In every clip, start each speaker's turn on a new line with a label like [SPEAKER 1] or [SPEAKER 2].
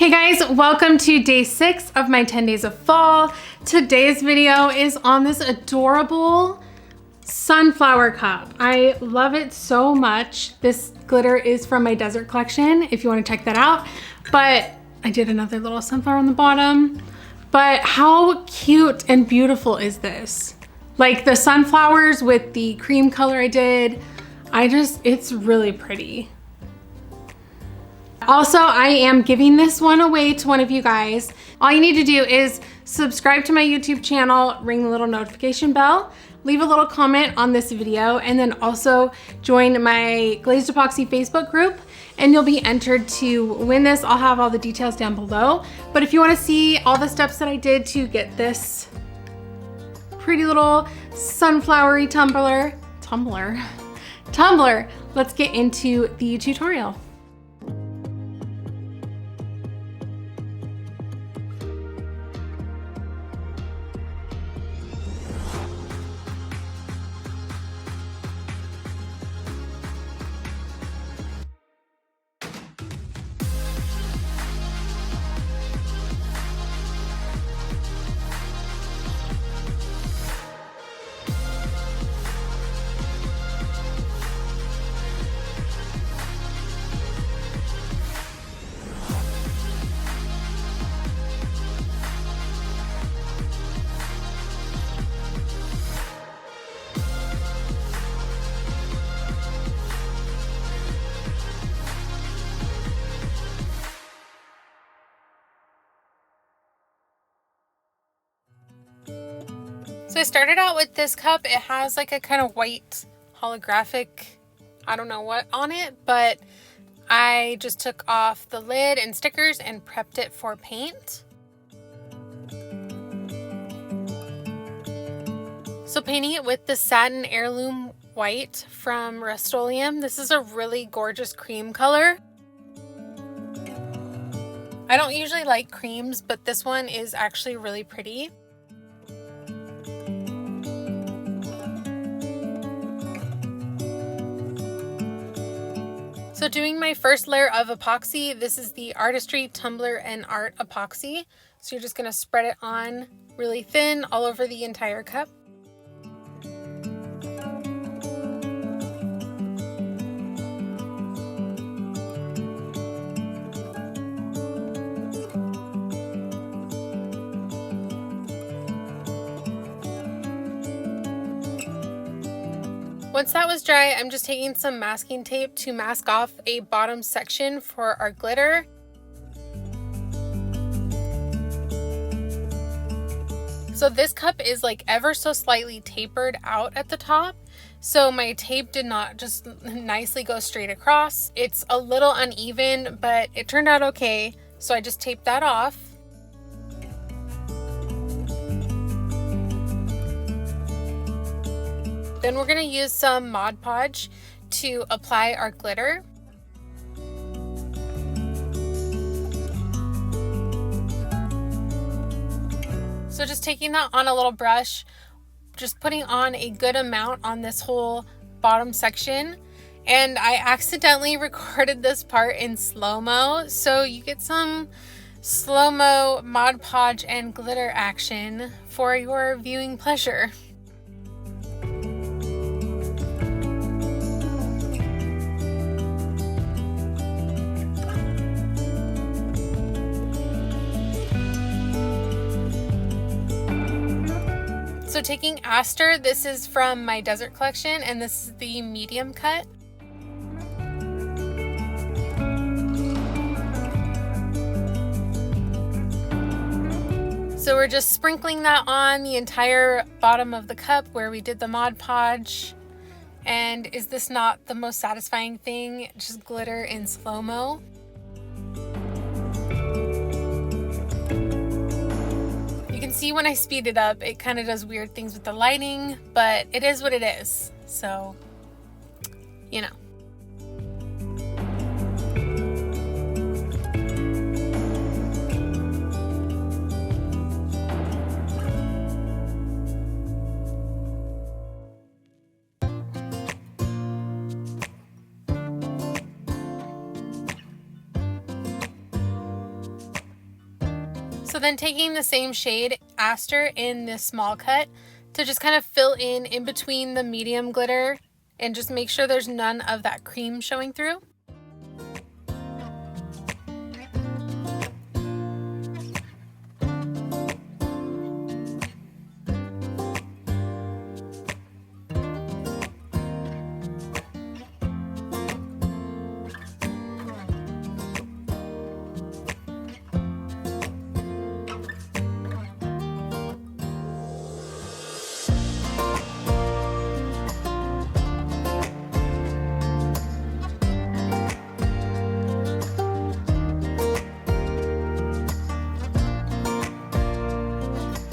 [SPEAKER 1] Hey guys, welcome to day 6 of my 10 days of fall. Today's video is on this adorable sunflower cup. I love it so much. This glitter is from my desert collection if you want to check that out. But I did another little sunflower on the bottom. But how cute and beautiful is this? Like the sunflowers with the cream color I did. It's really pretty. Also, I am giving this one away to one of you guys. All you need to do is subscribe to my YouTube channel, ring the little notification bell, leave a little comment on this video, and then also join my Glazed Epoxy Facebook group, and you'll be entered to win this. I'll have all the details down below. But if you want to see all the steps that I did to get this pretty little sunflowery tumbler, let's get into the tutorial. So I started out with this cup. It has like a kind of white holographic, I don't know what on it, but I just took off the lid and stickers and prepped it for paint. So painting it with the Satin Heirloom White from Rust-Oleum. This is a really gorgeous cream color. I don't usually like creams, but this one is actually really pretty. So doing my first layer of epoxy, this is the Artistry Tumbler and Art Epoxy. So you're just going to spread it on really thin all over the entire cup. Once that was dry, I'm just taking some masking tape to mask off a bottom section for our glitter. So this cup is like ever so slightly tapered out at the top. So my tape did not just nicely go straight across. It's a little uneven, but it turned out okay. So I just taped that off. Then we're going to use some Mod Podge to apply our glitter. So just taking that on a little brush, just putting on a good amount on this whole bottom section. And I accidentally recorded this part in slow-mo, so you get some slow-mo Mod Podge and glitter action for your viewing pleasure. So taking Aster, this is from my desert collection, and this is the medium cut. So we're just sprinkling that on the entire bottom of the cup where we did the Mod Podge. And is this not the most satisfying thing? Just glitter in slow-mo. You can see when I speed it up, it kind of does weird things with the lighting, but it is what it is. So, you know. So then taking the same shade, Aster, in this small cut to just kind of fill in between the medium glitter and just make sure there's none of that cream showing through.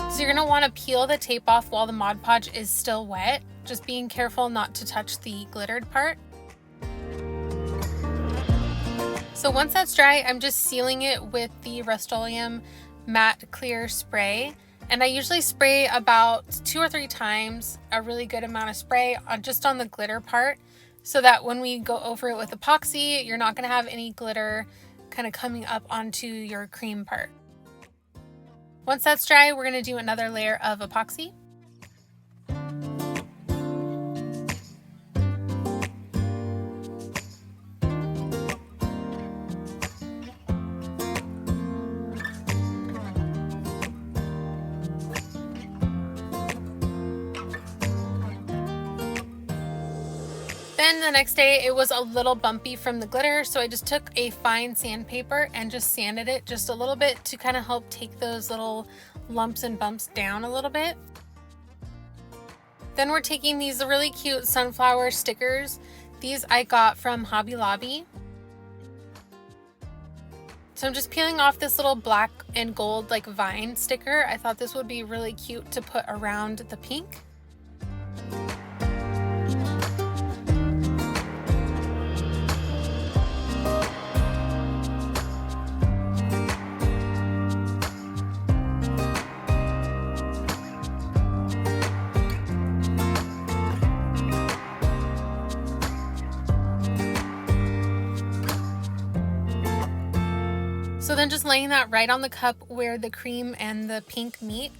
[SPEAKER 1] So you're going to want to peel the tape off while the Mod Podge is still wet, just being careful not to touch the glittered part. So once that's dry, I'm just sealing it with the Rust-Oleum Matte Clear Spray. And I usually spray about 2 or 3 times, a really good amount of spray just on the glitter part, so that when we go over it with epoxy, you're not going to have any glitter kind of coming up onto your cream part. Once that's dry, we're going to do another layer of epoxy. Then the next day it was a little bumpy from the glitter, so I just took a fine sandpaper and just sanded it just a little bit to kind of help take those little lumps and bumps down a little bit. Then we're taking these really cute sunflower stickers. These I got from Hobby Lobby. So I'm just peeling off this little black and gold like vine sticker. I thought this would be really cute to put around the pink. So then just laying that right on the cup where the cream and the pink meet.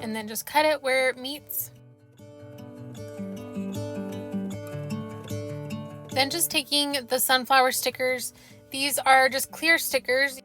[SPEAKER 1] And then just cut it where it meets. Then just taking the sunflower stickers, these are just clear stickers.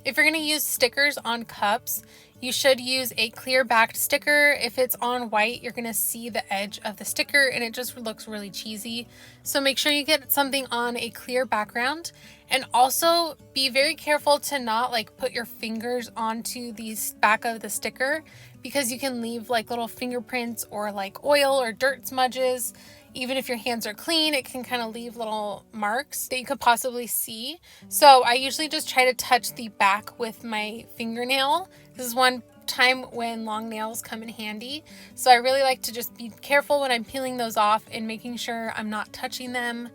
[SPEAKER 1] If you're going to use stickers on cups, you should use a clear backed sticker. If it's on white, you're going to see the edge of the sticker and it just looks really cheesy. So make sure you get something on a clear background, and also be very careful to not like put your fingers onto the back of the sticker, because you can leave like little fingerprints or like oil or dirt smudges. Even if your hands are clean, it can kind of leave little marks that you could possibly see. So I usually just try to touch the back with my fingernail. This is one time when long nails come in handy. So I really like to just be careful when I'm peeling those off and making sure I'm not touching them,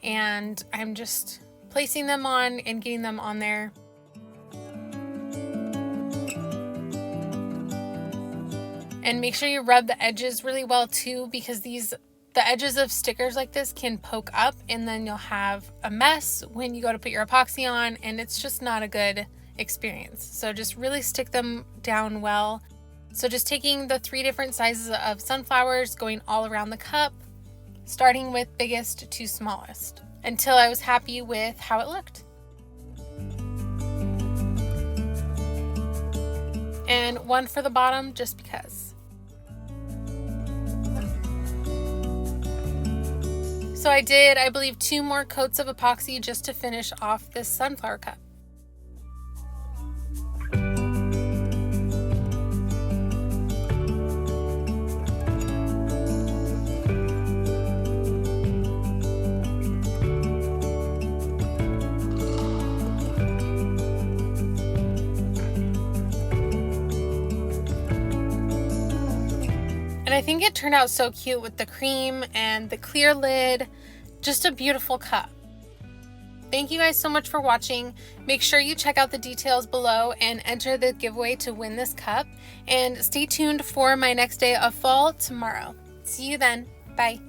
[SPEAKER 1] and I'm just placing them on and getting them on there. And make sure you rub the edges really well too, because the edges of stickers like this can poke up and then you'll have a mess when you go to put your epoxy on, and it's just not a good experience. So just really stick them down well. So just taking the 3 different sizes of sunflowers, going all around the cup, starting with biggest to smallest, until I was happy with how it looked. And one for the bottom just because. So I did, I believe, 2 more coats of epoxy just to finish off this sunflower cup. And I think it turned out so cute with the cream and the clear lid. Just a beautiful cup. Thank you guys so much for watching. Make sure you check out the details below and enter the giveaway to win this cup. And stay tuned for my next day of fall tomorrow. See you then. Bye.